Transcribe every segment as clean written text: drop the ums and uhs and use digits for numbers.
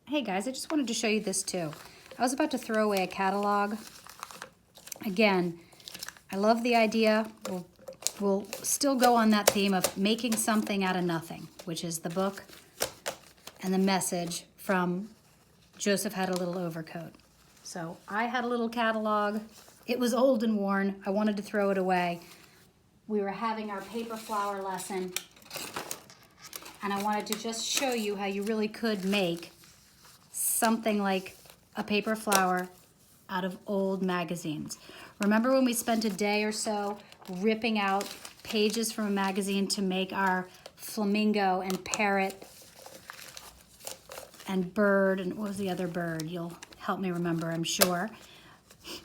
Hey guys, I just wanted to show you this too. I was about to throw away a catalog. Again, I love the idea. We'll still go on that theme of making something out of nothing, which is the book and the message from Joseph Had a Little Overcoat. So I had a little catalog. It was old and worn. I wanted to throw it away. We were having our paper flower lesson, and I wanted to just show you how you really could make something like a paper flower out of old magazines. Remember when we spent a day or so ripping out pages from a magazine to make our flamingo and parrot and bird, and what was the other bird? You'll help me remember, I'm sure.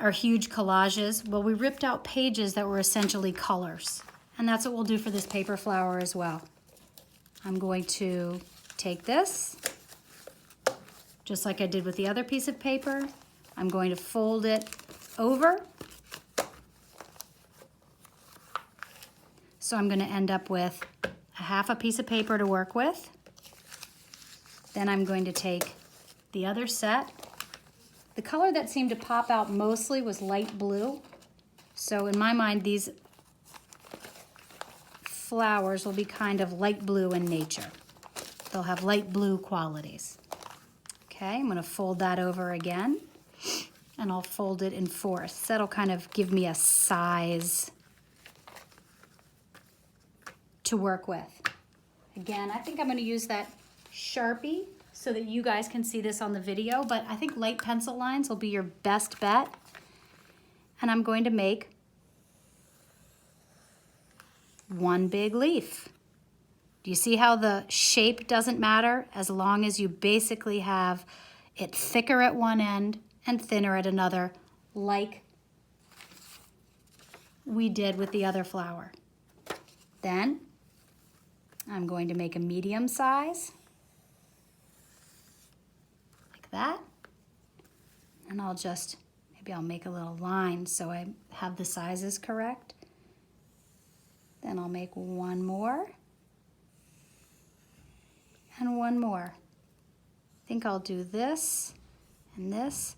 Our huge collages. Well, we ripped out pages that were essentially colors, and that's what we'll do for this paper flower as well. I'm going to take this, just like I did with the other piece of paper. I'm going to fold it over. So I'm going to end up with a half a piece of paper to work with. Then I'm going to take the other set. The color that seemed to pop out mostly was light blue. So in my mind, these flowers will be kind of light blue in nature. They'll have light blue qualities. Okay, I'm going to fold that over again, and I'll fold it in fourths. That'll kind of give me a size to work with. Again, I think I'm going to use that Sharpie so that you guys can see this on the video, but I think light pencil lines will be your best bet. And I'm going to make one big leaf. Do you see how the shape doesn't matter as long as you basically have it thicker at one end and thinner at another, like we did with the other flower. Then I'm going to make a medium size, like that. And maybe I'll make a little line so I have the sizes correct. Then I'll make one more. And one more. I think I'll do this and this.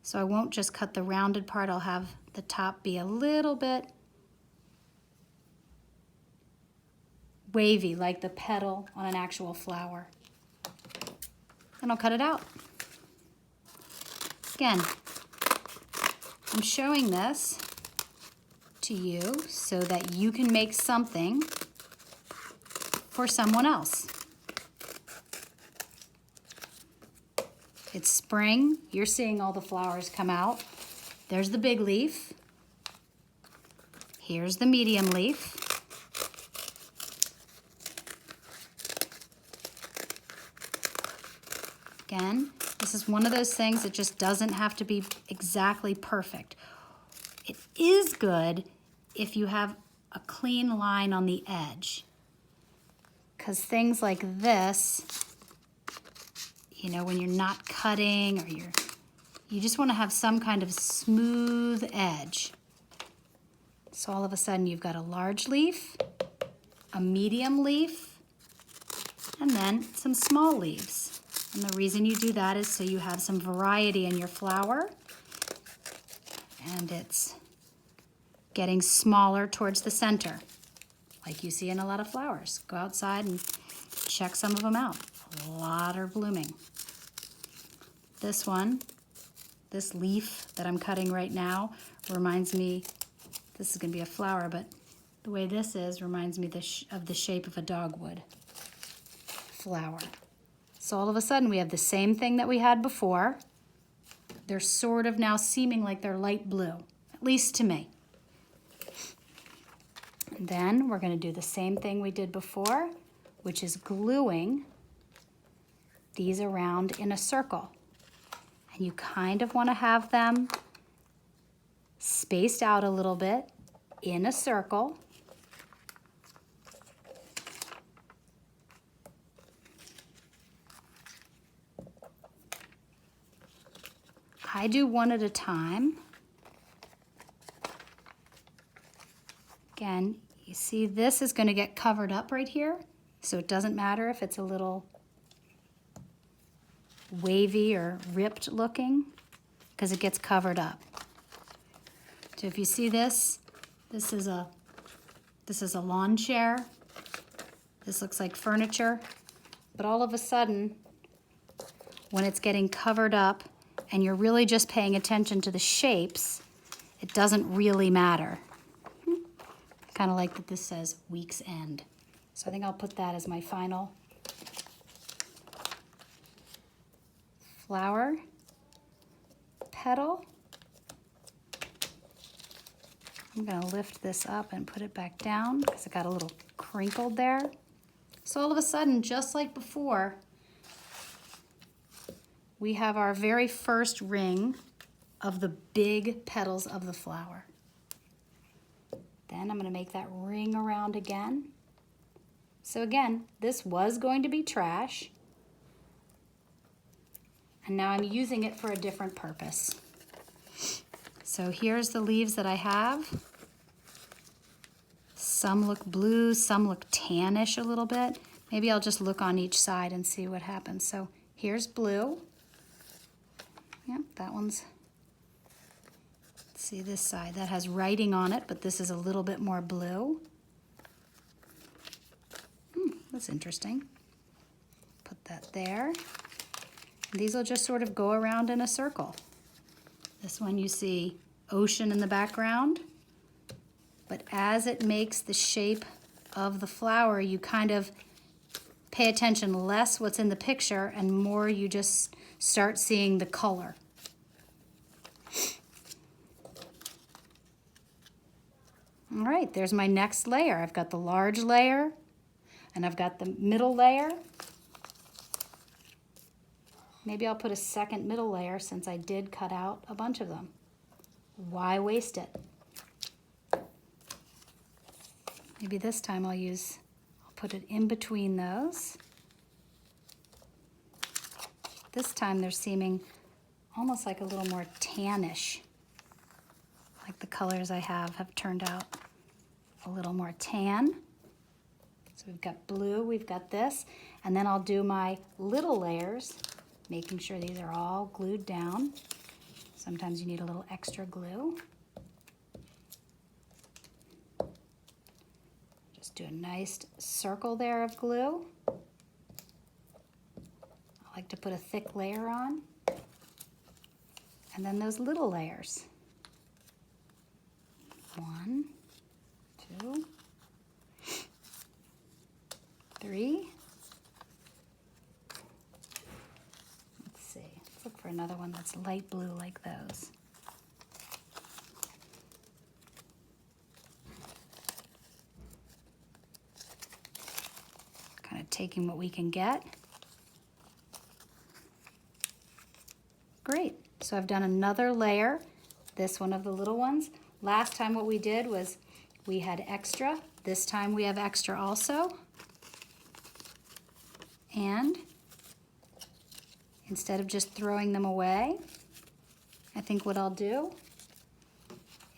So I won't just cut the rounded part, I'll have the top be a little bit wavy, like the petal on an actual flower. And I'll cut it out. Again, I'm showing this to you so that you can make something for someone else. It's spring. You're seeing all the flowers come out. There's the big leaf. Here's the medium leaf. Again, this is one of those things that just doesn't have to be exactly perfect. It is good if you have a clean line on the edge, because things like this, you know, when you're not cutting or you just want to have some kind of smooth edge. So all of a sudden you've got a large leaf, a medium leaf, and then some small leaves. And the reason you do that is so you have some variety in your flower, and it's getting smaller towards the center, like you see in a lot of flowers. Go outside and check some of them out. A lot are blooming. This one, this leaf that I'm cutting right now reminds me, this is going to be a flower, but the way this is reminds me of the shape of a dogwood flower. So all of a sudden we have the same thing that we had before. They're sort of now seeming like they're light blue, at least to me. And then we're going to do the same thing we did before, which is gluing these around in a circle. And you kind of want to have them spaced out a little bit in a circle. I do one at a time. Again, you see this is going to get covered up right here, so it doesn't matter if it's a little wavy or ripped looking because it gets covered up. So if you see this, this is a lawn chair. This looks like furniture, but all of a sudden, when it's getting covered up and you're really just paying attention to the shapes, it doesn't really matter. I kind of like that this says week's end. So I think I'll put that as my final flower petal. I'm going to lift this up and put it back down because it got a little crinkled there. So all of a sudden, just like before, we have our very first ring of the big petals of the flower. Then I'm going to make that ring around again. So again, this was going to be trash, and now I'm using it for a different purpose. So here's the leaves that I have. Some look blue, some look tannish a little bit. Maybe I'll just look on each side and see what happens. So here's blue. Yep, that one's, let's see this side. That has writing on it, but this is a little bit more blue. That's interesting. Put that there. These will just sort of go around in a circle. This one you see ocean in the background, but as it makes the shape of the flower, you kind of pay attention less what's in the picture and more you just start seeing the color. All right, there's my next layer. I've got the large layer and I've got the middle layer. Maybe I'll put a second middle layer since I did cut out a bunch of them. Why waste it? Maybe this time I'll put it in between those. This time they're seeming almost like a little more tannish. Like the colors I have turned out a little more tan. So we've got blue, we've got this, and then I'll do my little layers, making sure these are all glued down. Sometimes you need a little extra glue. Just do a nice circle there of glue. I like to put a thick layer on. And then those little layers. 1, 2, 3. Let's see. Let's look for another one that's light blue like those. Kind of taking what we can get. Great. So I've done another layer. This one of the little ones. Last time what we did was we had extra. This time we have extra also. And instead of just throwing them away, I think what I'll do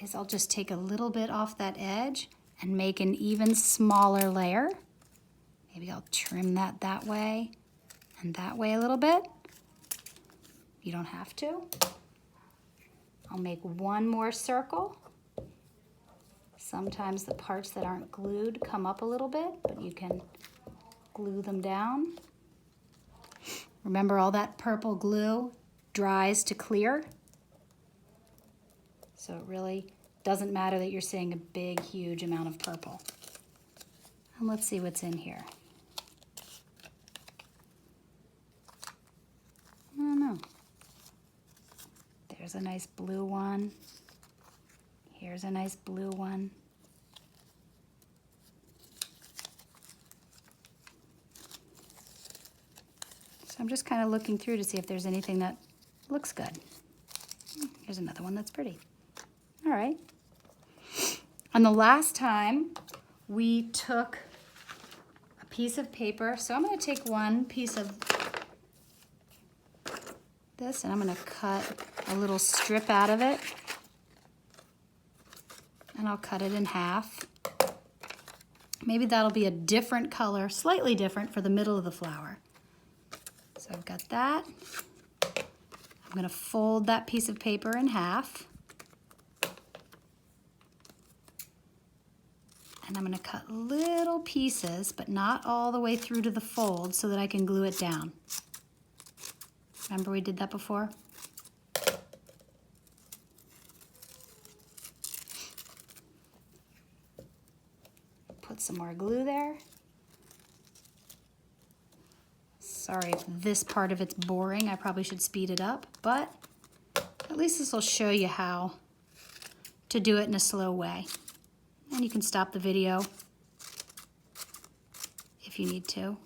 is I'll just take a little bit off that edge and make an even smaller layer. Maybe I'll trim that way and that way a little bit. You don't have to. I'll make one more circle. Sometimes the parts that aren't glued come up a little bit, but you can glue them down. Remember, all that purple glue dries to clear. So it really doesn't matter that you're seeing a big, huge amount of purple. And let's see what's in here. I don't know. There's a nice blue one. Here's a nice blue one. So I'm just kind of looking through to see if there's anything that looks good. Here's another one that's pretty. All right. And the last time we took a piece of paper, so I'm going to take one piece of this and I'm going to cut a little strip out of it. And I'll cut it in half. Maybe that'll be a different color, slightly different for the middle of the flower. So So I've got that. I'm going to fold that piece of paper in half. And I'm going to cut little pieces, but not all the way through to the fold so that I can glue it down. Remember we did that before? Put some more glue there. Sorry if this part of it's boring. I probably should speed it up, but at least this will show you how to do it in a slow way. And you can stop the video if you need to.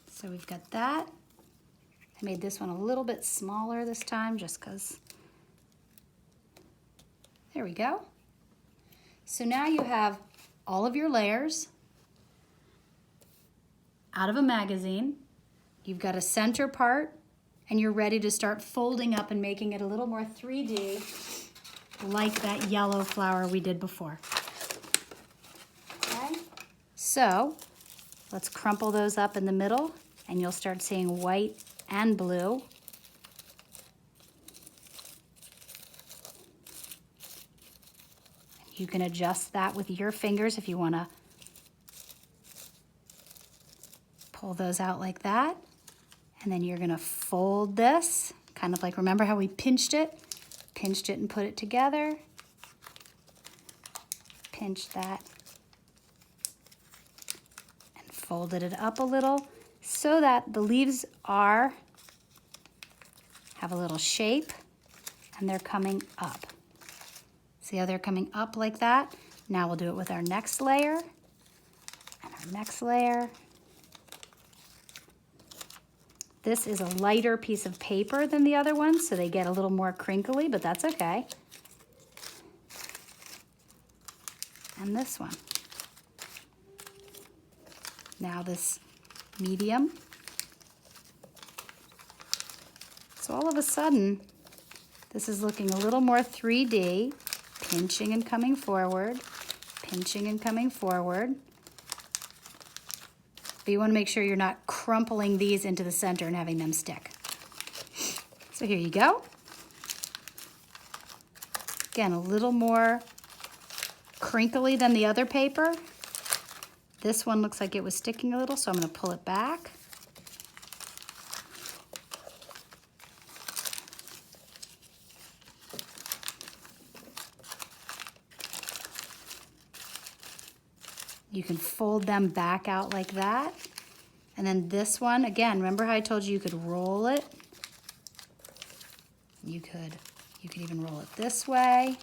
So we've got that. I made this one a little bit smaller this time just because. There we go. So now you have all of your layers out of a magazine. You've got a center part, and you're ready to start folding up and making it a little more 3D, like that yellow flower we did before. Okay? So let's crumple those up in the middle, and you'll start seeing white and blue. You can adjust that with your fingers if you want to pull those out like that. And then you're going to fold this, kind of like, remember how we pinched it? Pinched it and put it together. Pinch that. And folded it up a little so that the leaves have a little shape and they're coming up. See how they're coming up like that? Now we'll do it with our next layer and our next layer. This is a lighter piece of paper than the other ones, so they get a little more crinkly, but that's okay. And this one. Now this medium. So all of a sudden, this is looking a little more 3D, pinching and coming forward, pinching and coming forward. But you want to make sure you're not crumpling these into the center and having them stick. So here you go. Again, a little more crinkly than the other paper. This one looks like it was sticking a little, so I'm going to pull it back. You can fold them back out like that. And then this one, again, remember how I told you could roll it? You could even roll it this way,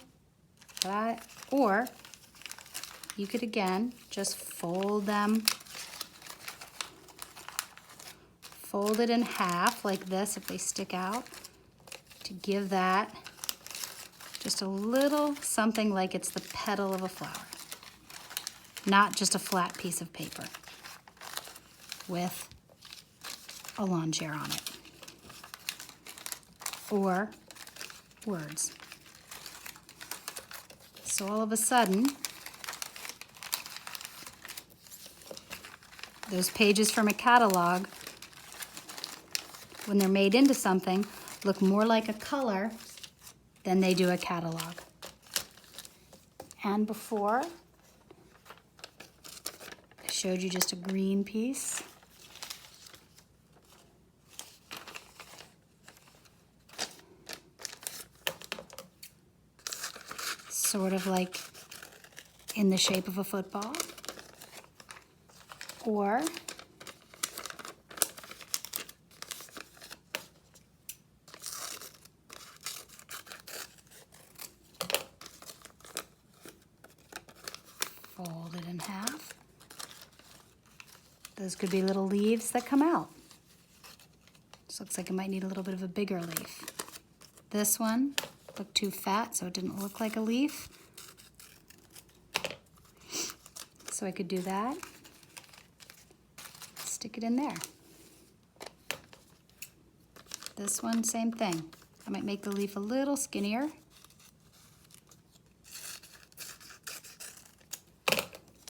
that, or you could, again, just fold them. Fold it in half like this if they stick out to give that just a little something like it's the petal of a flower. Not just a flat piece of paper with a lawn chair on it or words. So all of a sudden, those pages from a catalog, when they're made into something, look more like a color than they do a catalog. And before, I showed you just a green piece. Sort of like in the shape of a football. Or fold it in half. Those could be little leaves that come out. This looks like it might need a little bit of a bigger leaf. This one looked too fat, so it didn't look like a leaf. So I could do that. Stick it in there. This one, same thing. I might make the leaf a little skinnier